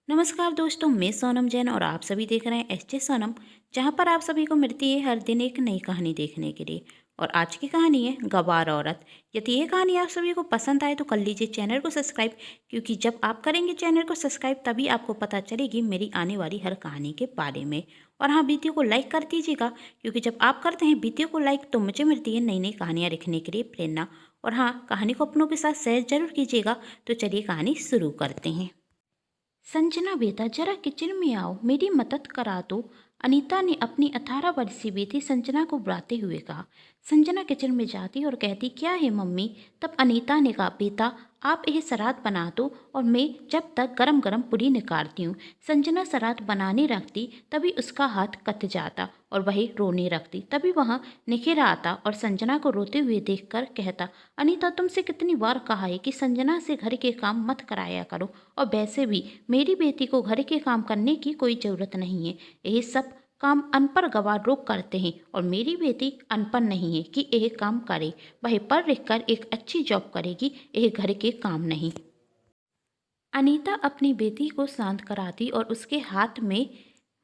नमस्कार दोस्तों, मैं सोनम जैन और आप सभी देख रहे हैं एसजे सोनम, जहां पर आप सभी को मिलती है हर दिन एक नई कहानी देखने के लिए। और आज की कहानी है गवार औरत। यदि ये कहानी आप सभी को पसंद आए तो कर लीजिए चैनल को सब्सक्राइब, क्योंकि जब आप करेंगे चैनल को सब्सक्राइब तभी आपको पता चलेगी मेरी आने वाली हर कहानी के बारे में। और हाँ, वीडियो को लाइक कर दीजिएगा, क्योंकि जब आप करते हैं वीडियो को लाइक तो मुझे मिलती है नई नई कहानियाँ लिखने के लिए प्रेरणा। और हाँ, कहानी को अपनों के साथ शेयर जरूर कीजिएगा। तो चलिए कहानी शुरू करते हैं। संजना बेटा, जरा किचन में आओ, मेरी मदद करा दो। अनीता ने अपनी 18 वर्षीय बेटी संजना को बुलाते हुए कहा। संजना किचन में जाती और कहती, क्या है मम्मी? तब अनीता ने कहा, बेटा आप यह सलाद बना दो और मैं जब तक गरम गरम पूरी निकालती हूँ। संजना सलाद बनाने रखती तभी उसका हाथ कट जाता और वही रोने रखती। तभी वहाँ निखिल आता और संजना को रोते हुए देखकर कहता, अनीता तुमसे कितनी बार कहा है कि संजना से घर के काम मत कराया करो, और वैसे भी मेरी बेटी को घर के काम करने की कोई ज़रूरत नहीं है। यही सब काम अनपढ़ गवार लोग करते हैं और मेरी बेटी अनपढ़ नहीं है कि यह काम करे। वह पढ़ लिख कर एक अच्छी जॉब करेगी, यह घर के काम नहीं। अनीता अपनी बेटी को शांत कराती और उसके हाथ में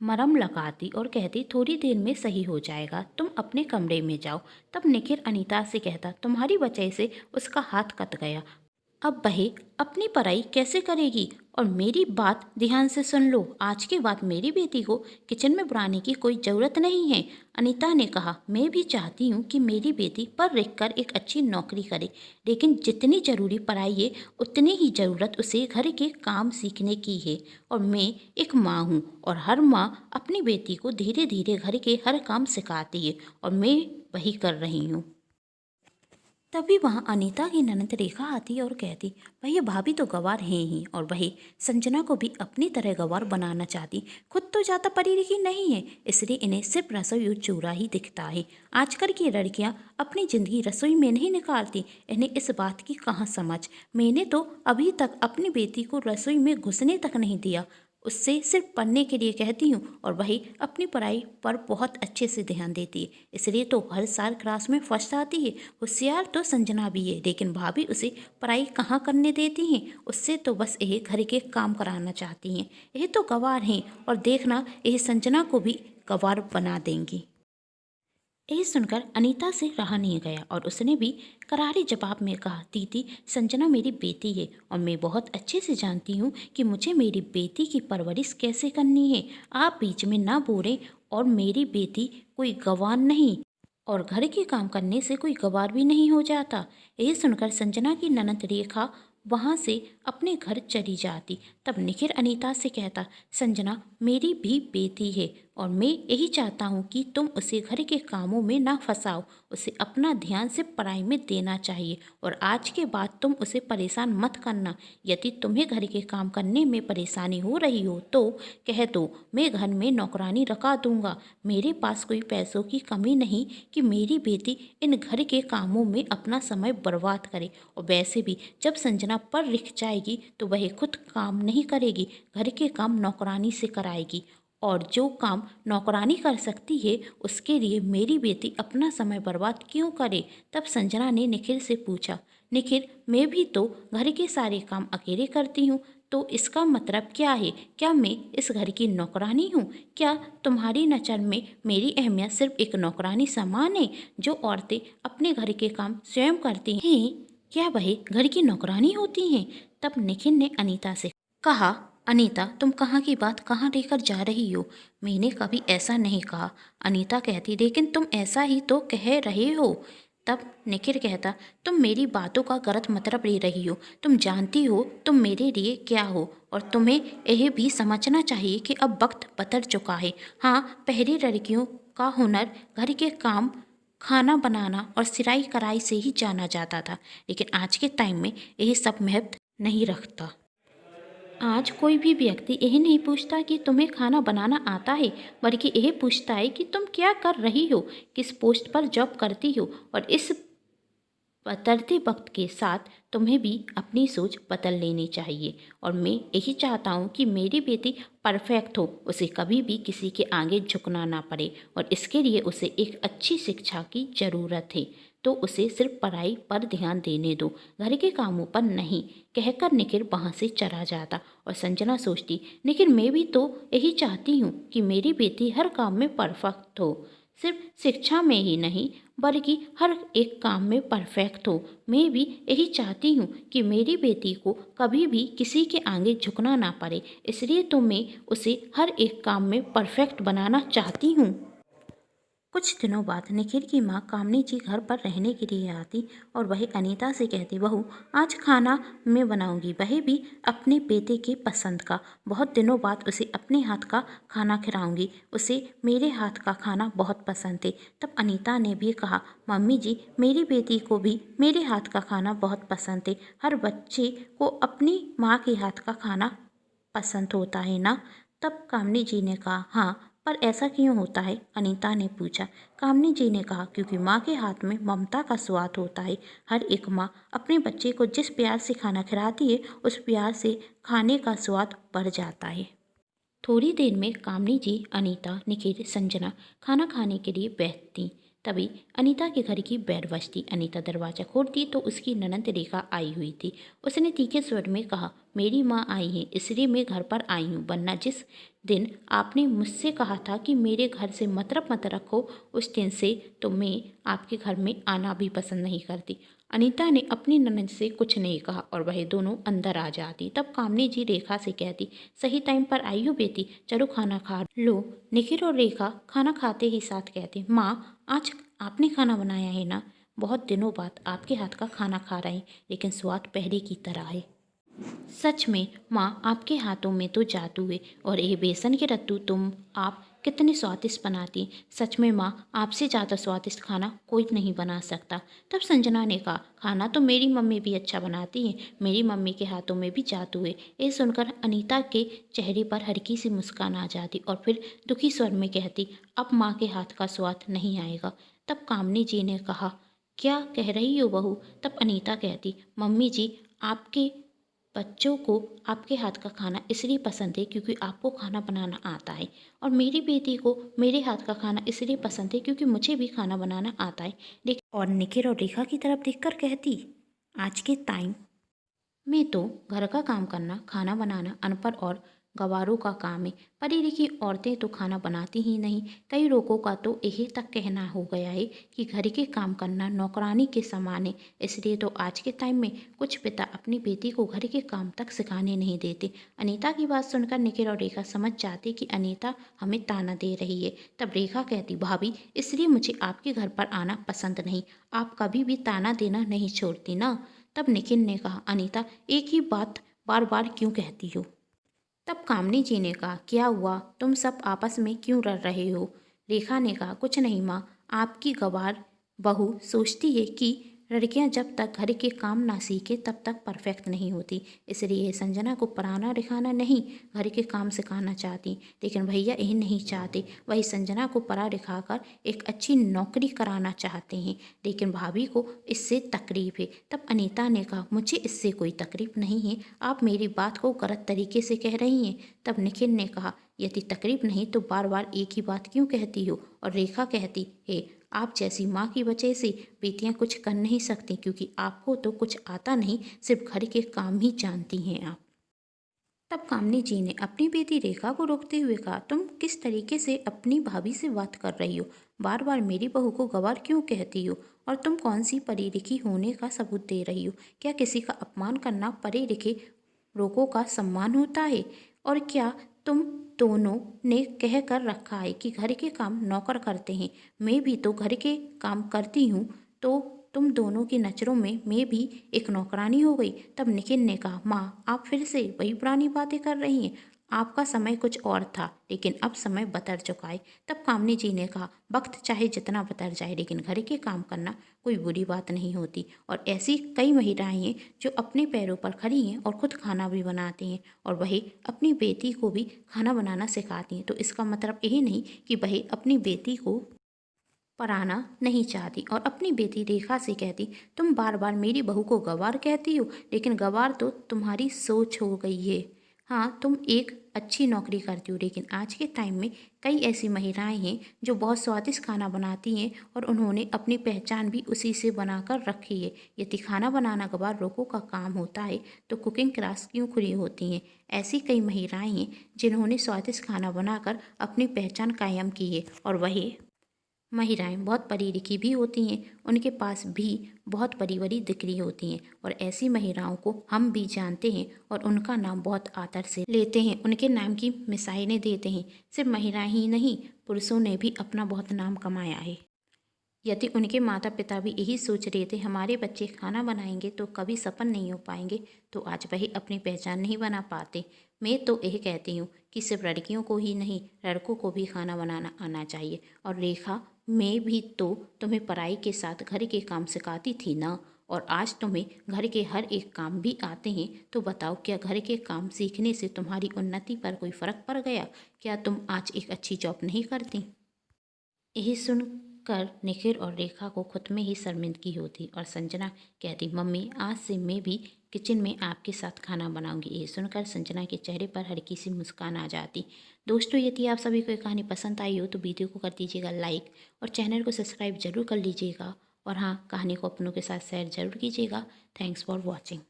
मरहम लगाती और कहती, थोड़ी देर में सही हो जाएगा, तुम अपने कमरे में जाओ। तब निखिल अनीता से कहता, तुम्हारी वजह से उसका हाथ कट गया, अब वह अपनी पढ़ाई कैसे करेगी? और मेरी बात ध्यान से सुन लो, आज के बाद मेरी बेटी को किचन में बुलाने की कोई ज़रूरत नहीं है। अनीता ने कहा, मैं भी चाहती हूँ कि मेरी बेटी पढ़ लिख कर एक अच्छी नौकरी करे, लेकिन जितनी ज़रूरी पढ़ाई है उतनी ही ज़रूरत उसे घर के काम सीखने की है। और मैं एक माँ हूँ और हर माँ अपनी बेटी को धीरे धीरे घर के हर काम सिखाती है, और मैं वही कर रही हूँ। तभी वहाँ अनीता की ननद रेखा आती और कहती, भैया भाभी तो गंवार हैं ही, और वही संजना को भी अपनी तरह गंवार बनाना चाहती। खुद तो ज़्यादा पढ़ी लिखी नहीं है, इसलिए इन्हें सिर्फ रसोई और चूल्हा ही दिखता है। आजकल की लड़कियाँ अपनी ज़िंदगी रसोई में नहीं निकालती, इन्हें इस बात की कहाँ समझ। मैंने तो अभी तक अपनी बेटी को रसोई में घुसने तक नहीं दिया, उससे सिर्फ पढ़ने के लिए कहती हूँ, और वही अपनी पढ़ाई पर बहुत अच्छे से ध्यान देती है, इसलिए तो हर साल क्लास में फर्स्ट आती है। होशियार तो संजना भी है, लेकिन भाभी उसे पढ़ाई कहाँ करने देती हैं, उससे तो बस यह घर के काम कराना चाहती हैं। यह तो गंवार हैं, और देखना यह संजना को भी गंवार बना देंगी। यही सुनकर अनीता से रहा नहीं गया और उसने भी करारे जवाब में कहा, दीदी संजना मेरी बेटी है और मैं बहुत अच्छे से जानती हूँ कि मुझे मेरी बेटी की परवरिश कैसे करनी है। आप बीच में ना बोलें, और मेरी बेटी कोई गंवार नहीं, और घर के काम करने से कोई गंवार भी नहीं हो जाता। यही सुनकर संजना की ननद रेखा वहाँ से अपने घर चली जाती। तब निखिल अनीता से कहता, संजना मेरी भी बेटी है और मैं यही चाहता हूँ कि तुम उसे घर के कामों में ना फंसाओ, उसे अपना ध्यान से पढ़ाई में देना चाहिए, और आज के बाद तुम उसे परेशान मत करना। यदि तुम्हें घर के काम करने में परेशानी हो रही हो तो कह दो, मैं घर में नौकरानी रखा दूंगा। मेरे पास कोई पैसों की कमी नहीं कि मेरी बेटी इन घर के कामों में अपना समय बर्बाद करे, और वैसे भी जब संजना पढ़ लिख जाएगी तो वह खुद काम नहीं करेगी, घर के काम नौकरानी से कराएगी, और जो काम नौकरानी कर सकती है उसके लिए मेरी बेटी अपना समय बर्बाद क्यों करे। तब संजना ने निखिल से पूछा, निखिल मैं भी तो घर के सारे काम अकेले करती हूँ, तो इसका मतलब क्या है? क्या मैं इस घर की नौकरानी हूँ? क्या तुम्हारी नज़र में मेरी अहमियत सिर्फ एक नौकरानी समान है? जो औरतें अपने घर के काम स्वयं करती हैं, क्या वह घर की नौकरानी होती हैं? तब निखिल ने अनीता से कहा, अनीता तुम कहाँ की बात कहाँ लेकर जा रही हो? मैंने कभी ऐसा नहीं कहा। अनीता कहती, लेकिन तुम ऐसा ही तो कह रहे हो। तब निखिल कहता, तुम मेरी बातों का गलत मतलब ले रही हो। तुम जानती हो तुम मेरे लिए क्या हो, और तुम्हें यह भी समझना चाहिए कि अब वक्त बदल चुका है। हाँ, पहले लड़कियों का हुनर घर के काम, खाना बनाना और सिलाई कढ़ाई से ही जाना जाता था, लेकिन आज के टाइम में यह सब महत्व नहीं रखता। आज कोई भी व्यक्ति यही नहीं पूछता कि तुम्हें खाना बनाना आता है, बल्कि यह पूछता है कि तुम क्या कर रही हो, किस पोस्ट पर जॉब करती हो। और इस बदलते वक्त के साथ तुम्हें भी अपनी सोच बदल लेनी चाहिए। और मैं यही चाहता हूँ कि मेरी बेटी परफेक्ट हो, उसे कभी भी किसी के आगे झुकना ना पड़े, और इसके लिए उसे एक अच्छी शिक्षा की ज़रूरत है। तो उसे सिर्फ पढ़ाई पर ध्यान देने दो, घर के कामों पर नहीं, कहकर निखिल वहाँ से चला जाता। और संजना सोचती, निखिल मैं भी तो यही चाहती हूँ कि मेरी बेटी हर काम में परफेक्ट हो, सिर्फ शिक्षा में ही नहीं बल्कि हर एक काम में परफेक्ट हो। मैं भी यही चाहती हूँ कि मेरी बेटी को कभी भी किसी के आगे झुकना ना पड़े, इसलिए तो मैं उसे हर एक काम में परफेक्ट बनाना चाहती हूँ। कुछ दिनों बाद निखिल की माँ कामनी जी घर पर रहने के लिए आती और वह अनीता से कहती, बहू आज खाना मैं बनाऊंगी, वह भी अपने बेटे के पसंद का। बहुत दिनों बाद उसे अपने हाथ का खाना खिलाऊंगी, उसे मेरे हाथ का खाना बहुत पसंद है। तब अनीता ने भी कहा, मम्मी जी मेरी बेटी को भी मेरे हाथ का खाना बहुत पसंद है। हर बच्चे को अपनी माँ के हाथ का खाना पसंद होता है ना। तब कामनी जी ने कहा, हाँ पर ऐसा क्यों होता है, अनीता ने पूछा। कामनी जी ने कहा, क्योंकि माँ के हाथ में ममता का स्वाद होता है। हर एक माँ अपने बच्चे को जिस प्यार से खाना खिलाती है उस प्यार से खाने का स्वाद बढ़ जाता है। थोड़ी देर में कामनी जी, अनीता, निखिल, संजना खाना खाने के लिए बैठती। तभी अनीता के घर की बेल बजती। अनीता दरवाज़ा खोलती तो उसकी ननंद रेखा आई हुई थी। उसने तीखे स्वर में कहा, मेरी माँ आई है इसलिए मैं घर पर आई हूँ, वरना जिस दिन आपने मुझसे कहा था कि मेरे घर से मतलब मत रखो उस दिन से तो मैं आपके घर में आना भी पसंद नहीं करती। अनीता ने अपनी ननद से कुछ नहीं कहा और वह दोनों अंदर आ जाती। तब कामनी जी रेखा से कहती, सही टाइम पर आई हो बेटी, चलो खाना खा लो। निखिल और रेखा खाना खाते ही साथ कहते, माँ आज आपने खाना बनाया है ना, बहुत दिनों बाद आपके हाथ का खाना खा रहे हैं, लेकिन स्वाद पहले की तरह है। सच में माँ आपके हाथों में तो जादू है, और ये बेसन के लड्डू तुम आप कितने स्वादिष्ट बनाती। सच में माँ आपसे ज़्यादा स्वादिष्ट खाना कोई नहीं बना सकता। तब संजना ने कहा, खाना तो मेरी मम्मी भी अच्छा बनाती है, मेरी मम्मी के हाथों में भी जादू है। ये सुनकर अनीता के चेहरे पर हल्की सी मुस्कान आ जाती और फिर दुखी स्वर में कहती, अब माँ के हाथ का स्वाद नहीं आएगा। तब कामनी जी ने कहा, क्या कह रही हो बहू। तब अनीता कहती, मम्मी जी आपके बच्चों को आपके हाथ का खाना इसलिए पसंद है क्योंकि आपको खाना बनाना आता है, और मेरी बेटी को मेरे हाथ का खाना इसलिए पसंद है क्योंकि मुझे भी खाना बनाना आता है। लेकिन और निखिल और रेखा की तरफ देखकर कहती, आज के टाइम में तो घर का काम करना, खाना बनाना अनपढ़ और गंवारों का काम है। पढ़ी लिखी औरतें तो खाना बनाती ही नहीं। कई लोगों का तो यही तक कहना हो गया है कि घर के काम करना नौकरानी के समान है। इसलिए तो आज के टाइम में कुछ पिता अपनी बेटी को घर के काम तक सिखाने नहीं देते। अनीता की बात सुनकर निखिल और रेखा समझ जाते कि अनीता हमें ताना दे रही है। तब रेखा कहती, भाभी इसलिए मुझे आपके घर पर आना पसंद नहीं, आप कभी भी ताना देना नहीं छोड़ती ना। तब निखिल ने कहा, अनीता एक ही बात बार बार क्यों कहती हो। तब कामनी जी ने कहा, क्या हुआ, तुम सब आपस में क्यों लड़ रहे हो। रेखा ने कहा, कुछ नहीं माँ, आपकी गवार बहू सोचती है कि लड़कियां जब तक घर के काम ना सीखे तब तक परफेक्ट नहीं होती, इसलिए संजना को पढ़ाना लिखाना नहीं घर के काम सिखाना चाहती। लेकिन भैया यही नहीं चाहते, वही संजना को पढ़ा लिखा कर एक अच्छी नौकरी कराना चाहते हैं। लेकिन भाभी को इससे तकलीफ है। तब अनीता ने कहा, मुझे इससे कोई तकलीफ नहीं है, आप मेरी बात को गलत तरीके से कह रही हैं। तब निखिल ने कहा, यदि तकलीफ नहीं तो बार बार एक ही बात क्यों कहती हो। और रेखा कहती है, आप जैसी माँ की वजह से बेटियाँ कुछ कर नहीं सकती, क्योंकि आपको तो कुछ आता नहीं, सिर्फ घर के काम ही जानती हैं आप। तब कामनी जी ने अपनी बेटी रेखा को रोकते हुए कहा, तुम किस तरीके से अपनी भाभी से बात कर रही हो, बार बार मेरी बहू को गवार क्यों कहती हो, और तुम कौन सी पढ़ी लिखी होने का सबूत दे रही हो। क्या किसी का अपमान करना पढ़े लिखे लोगों का सम्मान होता है। और क्या तुम दोनों ने कह कर रखा है कि घर के काम नौकर करते हैं, मैं भी तो घर के काम करती हूँ, तो तुम दोनों की नज़रों में मैं भी एक नौकरानी हो गई। तब निखिल ने कहा, माँ आप फिर से वही पुरानी बातें कर रही हैं, आपका समय कुछ और था लेकिन अब समय बदल चुका है। तब कामनी जी ने कहा, वक्त चाहे जितना बदल जाए लेकिन घर के काम करना कोई बुरी बात नहीं होती, और ऐसी कई महिलाएं हैं जो अपने पैरों पर खड़ी हैं और खुद खाना भी बनाती हैं, और वही अपनी बेटी को भी खाना बनाना सिखाती हैं। तो इसका मतलब यही नहीं कि वही अपनी बेटी को पढ़ाना नहीं चाहती। और अपनी बेटी रेखा से कहती, तुम बार बार मेरी बहू को गवार कहती हो, लेकिन गवार तो तुम्हारी सोच हो गई है, हाँ, तुम एक अच्छी नौकरी करती हो, लेकिन आज के टाइम में कई ऐसी महिलाएं हैं जो बहुत स्वादिष्ट खाना बनाती हैं और उन्होंने अपनी पहचान भी उसी से बनाकर रखी है। यदि खाना बनाना गवार लोगों का काम होता है तो कुकिंग क्लास क्यों खुली होती हैं? ऐसी कई महिलाएं हैं जिन्होंने स्वादिष्ट खाना बनाकर अपनी पहचान कायम की है, और वही महिलाएं बहुत पढ़ी लिखी भी होती हैं, उनके पास भी बहुत बड़ी बड़ी डिग्री होती हैं, और ऐसी महिलाओं को हम भी जानते हैं और उनका नाम बहुत आदर से लेते हैं, उनके नाम की मिसाइलें देते हैं। सिर्फ महिलाएं ही नहीं, पुरुषों ने भी अपना बहुत नाम कमाया है। यदि उनके माता पिता भी यही सोच रहे थे हमारे बच्चे खाना बनाएंगे तो कभी सफल नहीं हो पाएंगे, तो आज वही अपनी पहचान नहीं बना पाते। मैं तो यही कहती हूँ कि सिर्फ लड़कियों को ही नहीं, लड़कों को भी खाना बनाना आना चाहिए। और रेखा, मैं भी तो तुम्हें पढ़ाई के साथ घर के काम सिखाती थी ना, और आज तुम्हें घर के हर एक काम भी आते हैं, तो बताओ क्या घर के काम सीखने से तुम्हारी उन्नति पर कोई फ़र्क पड़ गया? क्या तुम आज एक अच्छी जॉब नहीं करती? यही सुनकर निखिल और रेखा को खुद में ही शर्मिंदगी होती और संजना कहती, मम्मी आज से मैं भी किचन में आपके साथ खाना बनाऊंगी। ये सुनकर संजना के चेहरे पर हल्की सी मुस्कान आ जाती। दोस्तों, यदि आप सभी को ये कहानी पसंद आई हो तो वीडियो को कर दीजिएगा लाइक और चैनल को सब्सक्राइब जरूर कर लीजिएगा। और हाँ, कहानी को अपनों के साथ शेयर जरूर कीजिएगा। Thanks for watching.